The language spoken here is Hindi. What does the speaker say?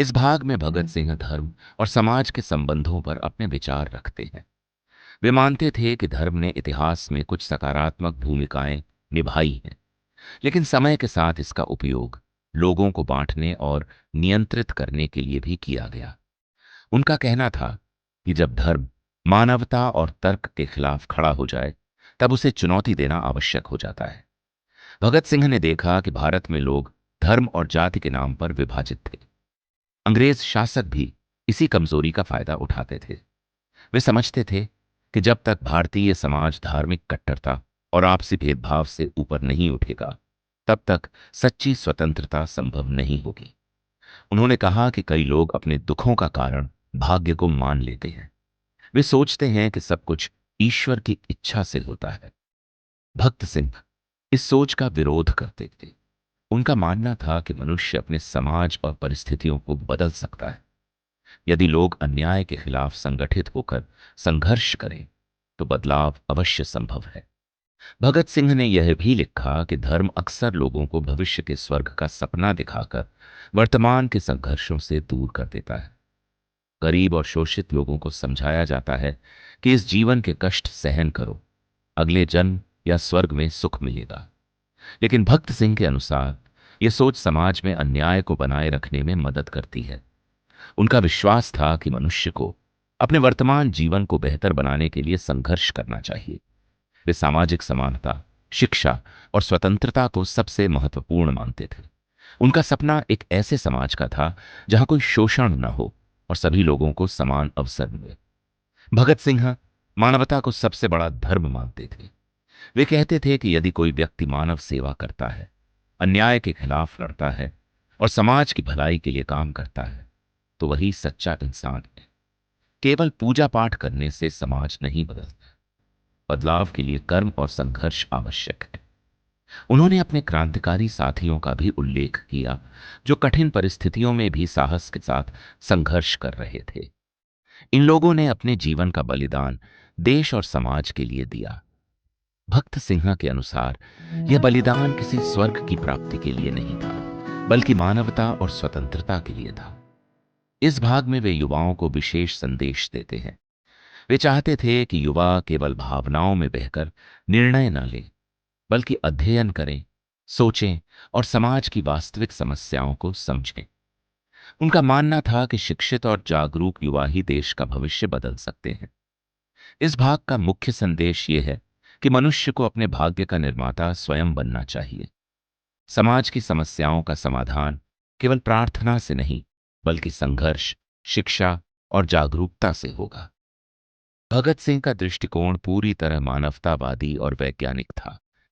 इस भाग में भगत सिंह धर्म और समाज के संबंधों पर अपने विचार रखते हैं। वे मानते थे कि धर्म ने इतिहास में कुछ सकारात्मक भूमिकाएं निभाई हैं, लेकिन समय के साथ इसका उपयोग लोगों को बांटने और नियंत्रित करने के लिए भी किया गया। उनका कहना था कि जब धर्म मानवता और तर्क के खिलाफ खड़ा हो जाए, तब उसे चुनौती देना आवश्यक हो जाता है। भगत सिंह ने देखा कि भारत में लोग धर्म और जाति के नाम पर विभाजित थे। अंग्रेज शासक भी इसी कमजोरी का फायदा उठाते थे। वे समझते थे कि जब तक भारतीय समाज धार्मिक कट्टरता और आपसी भेदभाव से ऊपर नहीं उठेगा, तब तक सच्ची स्वतंत्रता संभव नहीं होगी। उन्होंने कहा कि कई लोग अपने दुखों का कारण भाग्य को मान लेते हैं। वे सोचते हैं कि सब कुछ ईश्वर की इच्छा से होता है। भक्त सिंह इस सोच का विरोध करते थे। उनका मानना था कि मनुष्य अपने समाज और परिस्थितियों को बदल सकता है। यदि लोग अन्याय के खिलाफ संगठित होकर संघर्ष करें, तो बदलाव अवश्य संभव है। भगत सिंह ने यह भी लिखा कि धर्म अक्सर लोगों को भविष्य के स्वर्ग का सपना दिखाकर वर्तमान के संघर्षों से दूर कर देता है। गरीब और शोषित लोगों को समझाया जाता है कि इस जीवन के कष्ट सहन करो, अगले जन्म या स्वर्ग में सुख मिलेगा। लेकिन भक्त सिंह के अनुसार यह सोच समाज में अन्याय को बनाए रखने में मदद करती है। उनका विश्वास था कि मनुष्य को अपने वर्तमान जीवन को बेहतर बनाने के लिए संघर्ष करना चाहिए। वे सामाजिक समानता, शिक्षा और स्वतंत्रता को सबसे महत्वपूर्ण मानते थे। उनका सपना एक ऐसे समाज का था जहां कोई शोषण न हो और सभी लोगों को समान अवसर मिले। भगत सिंह मानवता को सबसे बड़ा धर्म मानते थे। वे कहते थे कि यदि कोई व्यक्ति मानव सेवा करता है, अन्याय के खिलाफ लड़ता है और समाज की भलाई के लिए काम करता है, तो वही सच्चा इंसान है। केवल पूजा पाठ करने से समाज नहीं बदलता। बदलाव के लिए कर्म और संघर्ष आवश्यक है। उन्होंने अपने क्रांतिकारी साथियों का भी उल्लेख किया, जो कठिन परिस्थितियों में भी साहस के साथ संघर्ष कर रहे थे। इन लोगों ने अपने जीवन का बलिदान देश और समाज के लिए दिया। भक्त सिंह के अनुसार यह बलिदान किसी स्वर्ग की प्राप्ति के लिए नहीं था, बल्कि मानवता और स्वतंत्रता के लिए था। इस भाग में वे युवाओं को विशेष संदेश देते हैं। वे चाहते थे कि युवा केवल भावनाओं में बहकर निर्णय न लें, बल्कि अध्ययन करें, सोचें और समाज की वास्तविक समस्याओं को समझें। उनका मानना था कि शिक्षित और जागरूक युवा ही देश का भविष्य बदल सकते हैं। इस भाग का मुख्य संदेश ये है कि मनुष्य को अपने भाग्य का निर्माता स्वयं बनना चाहिए। समाज की समस्याओं का समाधान केवल प्रार्थना से नहीं, बल्कि संघर्ष, शिक्षा और जागरूकता से होगा। भगत सिंह का दृष्टिकोण पूरी तरह मानवतावादी और वैज्ञानिक था।